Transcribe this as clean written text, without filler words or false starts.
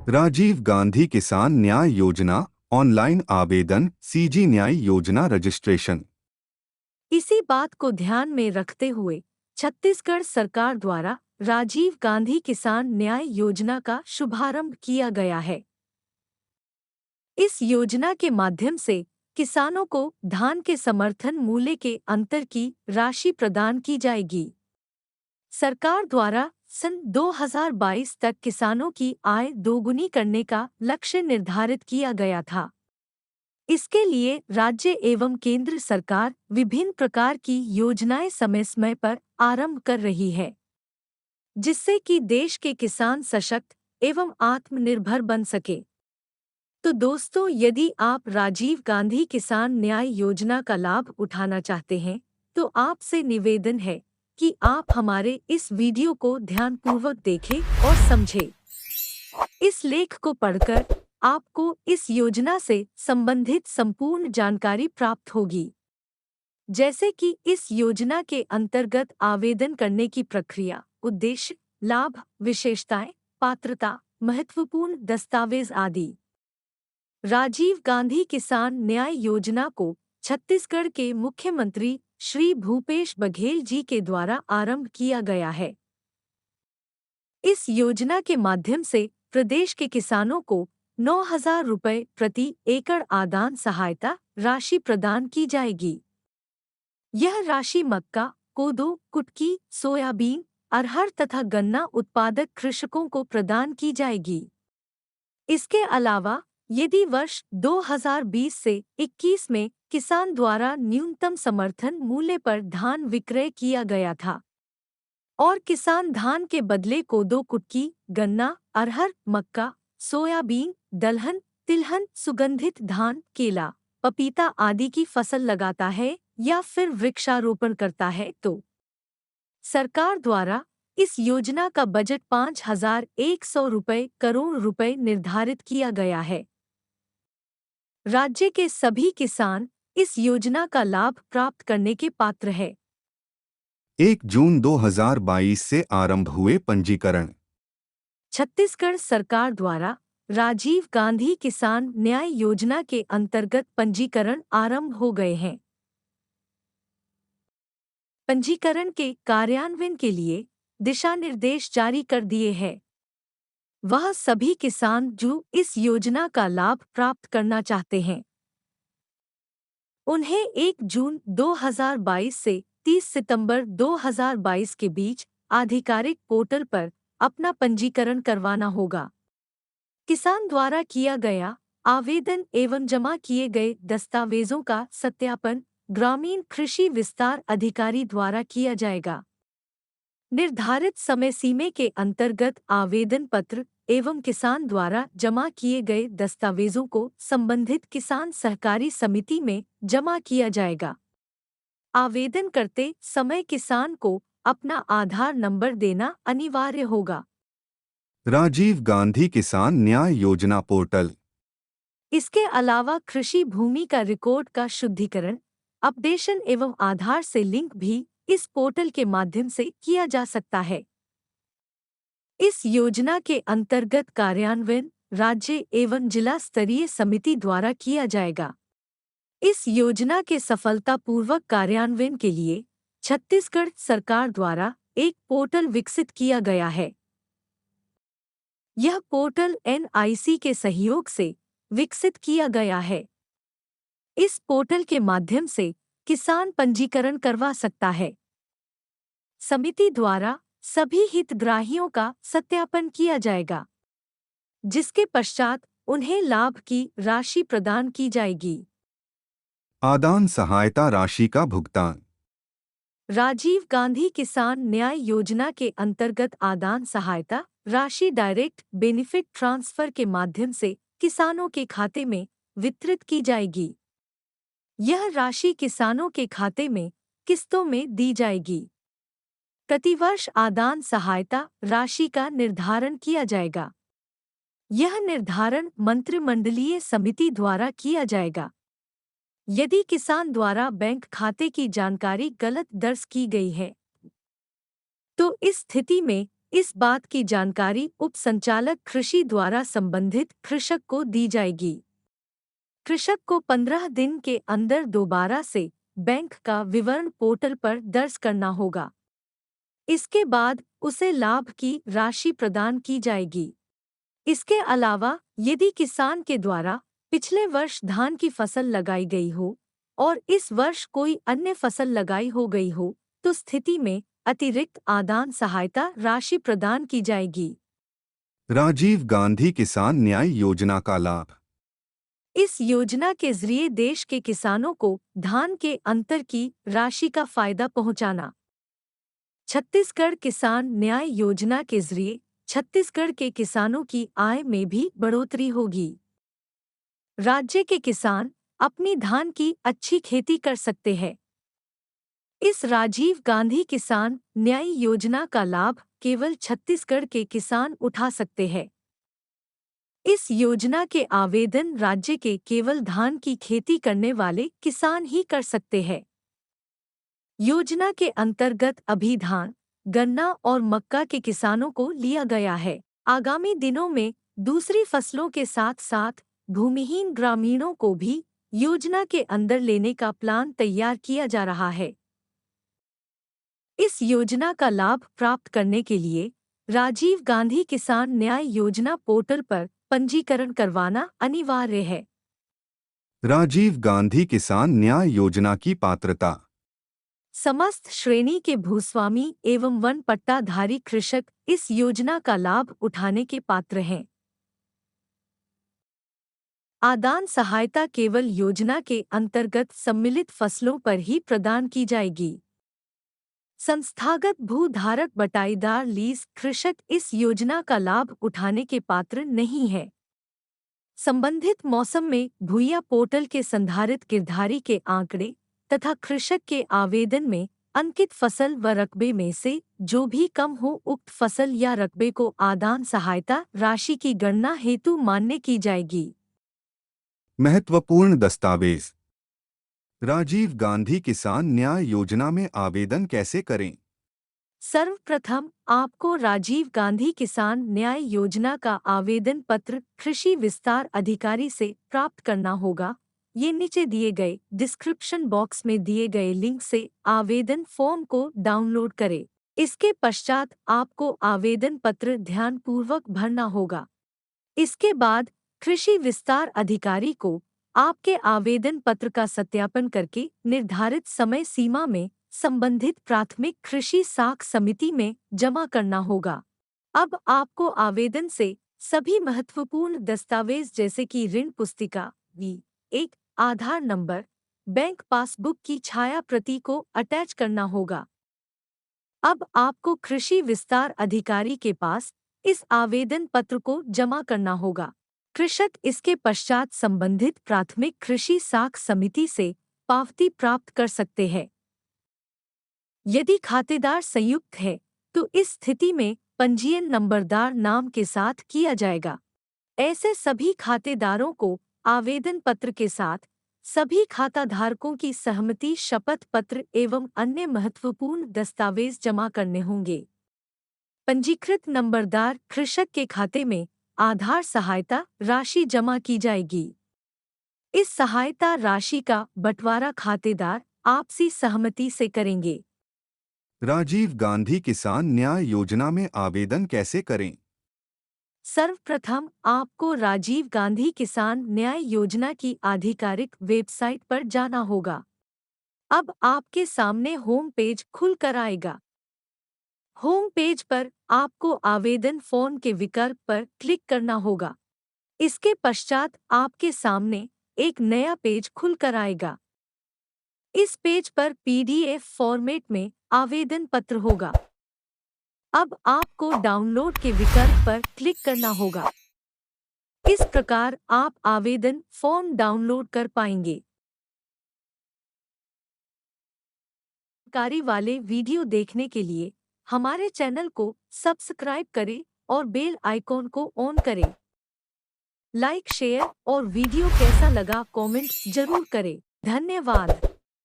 राजीव गांधी किसान न्याय योजना ऑनलाइन आवेदन सीजी न्याय योजना रजिस्ट्रेशन। इसी बात को ध्यान में रखते हुए छत्तीसगढ़ सरकार द्वारा राजीव गांधी किसान न्याय योजना का शुभारंभ किया गया है। इस योजना के माध्यम से किसानों को धान के समर्थन मूल्य के अंतर की राशि प्रदान की जाएगी। सरकार द्वारा सन 2022 तक किसानों की आय दोगुनी करने का लक्ष्य निर्धारित किया गया था। इसके लिए राज्य एवं केंद्र सरकार विभिन्न प्रकार की योजनाएं समय समय पर आरंभ कर रही है, जिससे कि देश के किसान सशक्त एवं आत्मनिर्भर बन सके। तो दोस्तों, यदि आप राजीव गांधी किसान न्याय योजना का लाभ उठाना चाहते हैं, तो आपसे निवेदन है कि आप हमारे इस वीडियो को ध्यानपूर्वक देखें और समझें। इस लेख को पढ़कर आपको इस योजना से संबंधित संपूर्ण जानकारी प्राप्त होगी, जैसे कि इस योजना के अंतर्गत आवेदन करने की प्रक्रिया, उद्देश्य, लाभ, विशेषताएं, पात्रता, महत्वपूर्ण दस्तावेज आदि। राजीव गांधी किसान न्याय योजना को छत्तीसगढ़ के मुख्यमंत्री श्री भूपेश बघेल जी के द्वारा आरंभ किया गया है। इस योजना के माध्यम से प्रदेश के किसानों को 9,000 रुपये प्रति एकड़ आदान सहायता राशि प्रदान की जाएगी। यह राशि मक्का, कोदो, कुटकी, सोयाबीन, अरहर तथा गन्ना उत्पादक कृषकों को प्रदान की जाएगी। इसके अलावा यदि वर्ष 2020 से 21 में किसान द्वारा न्यूनतम समर्थन मूल्य पर धान विक्रय किया गया था और किसान धान के बदले कोदो, कुटकी, गन्ना, अरहर, मक्का, सोयाबीन, दलहन, तिलहन, सुगंधित धान, केला, पपीता आदि की फसल लगाता है या फिर वृक्षारोपण करता है, तो सरकार द्वारा इस योजना का बजट 5,100 करोड़ रुपए निर्धारित किया गया है। राज्य के सभी किसान इस योजना का लाभ प्राप्त करने के पात्र हैं। 1 जून 2022 से आरंभ हुए पंजीकरण। छत्तीसगढ़ सरकार द्वारा राजीव गांधी किसान न्याय योजना के अंतर्गत पंजीकरण आरंभ हो गए हैं। पंजीकरण के कार्यान्वयन के लिए दिशा निर्देश जारी कर दिए हैं। वह सभी किसान जो इस योजना का लाभ प्राप्त करना चाहते हैं, उन्हें 1 जून 2022 से 30 सितंबर 2022 के बीच आधिकारिक पोर्टल पर अपना पंजीकरण करवाना होगा। किसान द्वारा किया गया आवेदन एवं जमा किए गए दस्तावेजों का सत्यापन ग्रामीण कृषि विस्तार अधिकारी द्वारा किया जाएगा। निर्धारित समय सीमा के अंतर्गत आवेदन पत्र एवं किसान द्वारा जमा किए गए दस्तावेजों को संबंधित किसान सहकारी समिति में जमा किया जाएगा। आवेदन करते समय किसान को अपना आधार नंबर देना अनिवार्य होगा। राजीव गांधी किसान न्याय योजना पोर्टल। इसके अलावा कृषि भूमि का रिकॉर्ड का शुद्धिकरण, अपडेशन एवं आधार से लिंक भी इस पोर्टल के माध्यम से किया जा सकता है। इस योजना के अंतर्गत कार्यान्वयन राज्य एवं जिला स्तरीय समिति द्वारा किया जाएगा। इस योजना के सफलतापूर्वक कार्यान्वयन के लिए छत्तीसगढ़ सरकार द्वारा एक पोर्टल विकसित किया गया है। यह पोर्टल NIC के सहयोग से विकसित किया गया है। इस पोर्टल के माध्यम से किसान पंजीकरण करवा सकता है। समिति द्वारा सभी हितग्राहियों का सत्यापन किया जाएगा, जिसके पश्चात उन्हें लाभ की राशि प्रदान की जाएगी। आदान सहायता राशि का भुगतान। राजीव गांधी किसान न्याय योजना के अंतर्गत आदान सहायता राशि डायरेक्ट बेनिफिट ट्रांसफर के माध्यम से किसानों के खाते में वितरित की जाएगी। यह राशि किसानों के खाते में किस्तों में दी जाएगी। प्रतिवर्ष आदान सहायता राशि का निर्धारण किया जाएगा। यह निर्धारण मंत्रिमंडलीय समिति द्वारा किया जाएगा। यदि किसान द्वारा बैंक खाते की जानकारी गलत दर्ज की गई है, तो इस स्थिति में इस बात की जानकारी उप संचालक कृषि द्वारा संबंधित कृषक को दी जाएगी। कृषक को 15 दिन के अंदर दोबारा से बैंक का विवरण पोर्टल पर दर्ज करना होगा। इसके बाद उसे लाभ की राशि प्रदान की जाएगी। इसके अलावा यदि किसान के द्वारा पिछले वर्ष धान की फसल लगाई गई हो और इस वर्ष कोई अन्य फसल लगाई हो गई हो, तो स्थिति में अतिरिक्त आदान सहायता राशि प्रदान की जाएगी। राजीव गांधी किसान न्याय योजना का लाभ। इस योजना के जरिए देश के किसानों को धान के अंतर की राशि का फायदा पहुंचाना। छत्तीसगढ़ किसान न्याय योजना के जरिए छत्तीसगढ़ के किसानों की आय में भी बढ़ोतरी होगी। राज्य के किसान अपनी धान की अच्छी खेती कर सकते हैं। इस राजीव गांधी किसान न्याय योजना का लाभ केवल छत्तीसगढ़ के किसान उठा सकते हैं। इस योजना के आवेदन राज्य के केवल धान की खेती करने वाले किसान ही कर सकते हैं। योजना के अंतर्गत अभी धान, गन्ना और मक्का के किसानों को लिया गया है। आगामी दिनों में दूसरी फसलों के साथ साथ भूमिहीन ग्रामीणों को भी योजना के अंदर लेने का प्लान तैयार किया जा रहा है। इस योजना का लाभ प्राप्त करने के लिए राजीव गांधी किसान न्याय योजना पोर्टल पर पंजीकरण करवाना अनिवार्य है। राजीव गांधी किसान न्याय योजना की पात्रता। समस्त श्रेणी के भूस्वामी एवं वन पट्टाधारी कृषक इस योजना का लाभ उठाने के पात्र हैं। आदान सहायता केवल योजना के अंतर्गत सम्मिलित फसलों पर ही प्रदान की जाएगी। संस्थागत भूधारक बटाईदार लीज कृषक इस योजना का लाभ उठाने के पात्र नहीं है। संबंधित मौसम में भूया पोर्टल के संधारित गिरधारी के आंकड़े तथा कृषक के आवेदन में अंकित फसल व रकबे में से जो भी कम हो उक्त फसल या रकबे को आदान सहायता राशि की गणना हेतु मान्य की जाएगी। महत्वपूर्ण दस्तावेज। राजीव गांधी किसान न्याय योजना में आवेदन कैसे करें? सर्वप्रथम आपको राजीव गांधी किसान न्याय योजना का आवेदन पत्र कृषि विस्तार अधिकारी से प्राप्त करना होगा। ये नीचे दिए गए डिस्क्रिप्शन बॉक्स में दिए गए लिंक से आवेदन फॉर्म को डाउनलोड करें। इसके पश्चात आपको आवेदन पत्र ध्यानपूर्वक भरना होगा। इसके बाद कृषि विस्तार अधिकारी को आपके आवेदन पत्र का सत्यापन करके निर्धारित समय सीमा में संबंधित प्राथमिक कृषि साख समिति में जमा करना होगा। अब आपको आवेदन से सभी महत्वपूर्ण दस्तावेज जैसे कि ऋण पुस्तिका V1, आधार नंबर, बैंक पासबुक की छाया प्रति को अटैच करना होगा। अब आपको कृषि विस्तार अधिकारी के पास इस आवेदन पत्र को जमा करना होगा। कृषक इसके पश्चात संबंधित प्राथमिक कृषि साख समिति से पावती प्राप्त कर सकते हैं। यदि खातेदार संयुक्त है तो इस स्थिति में पंजीयन नंबरदार नाम के साथ किया जाएगा। ऐसे सभी खातेदारों को आवेदन पत्र के साथ सभी खाताधारकों की सहमति शपथ पत्र एवं अन्य महत्वपूर्ण दस्तावेज जमा करने होंगे। पंजीकृत नंबरदार कृषक के खाते में आधार सहायता राशि जमा की जाएगी। इस सहायता राशि का बंटवारा खातेदार आपसी सहमति से करेंगे। राजीव गांधी किसान न्याय योजना में आवेदन कैसे करें? सर्वप्रथम आपको राजीव गांधी किसान न्याय योजना की आधिकारिक वेबसाइट पर जाना होगा। अब आपके सामने होम पेज खुल कर आएगा। होम पेज पर आपको आवेदन फॉर्म के विकल्प पर क्लिक करना होगा। इसके पश्चात आपके सामने एक नया पेज खुल कर आएगा। इस पेज पर PDF फॉर्मेट में आवेदन पत्र होगा। अब आपको डाउनलोड के विकल्प पर क्लिक करना होगा। इस प्रकार आप आवेदन फॉर्म डाउनलोड कर पाएंगे। जानकारी वाले वीडियो देखने के लिए हमारे चैनल को सब्सक्राइब करें और बेल आइकॉन को ऑन करें। लाइक, शेयर और वीडियो कैसा लगा कमेंट जरूर करें। धन्यवाद।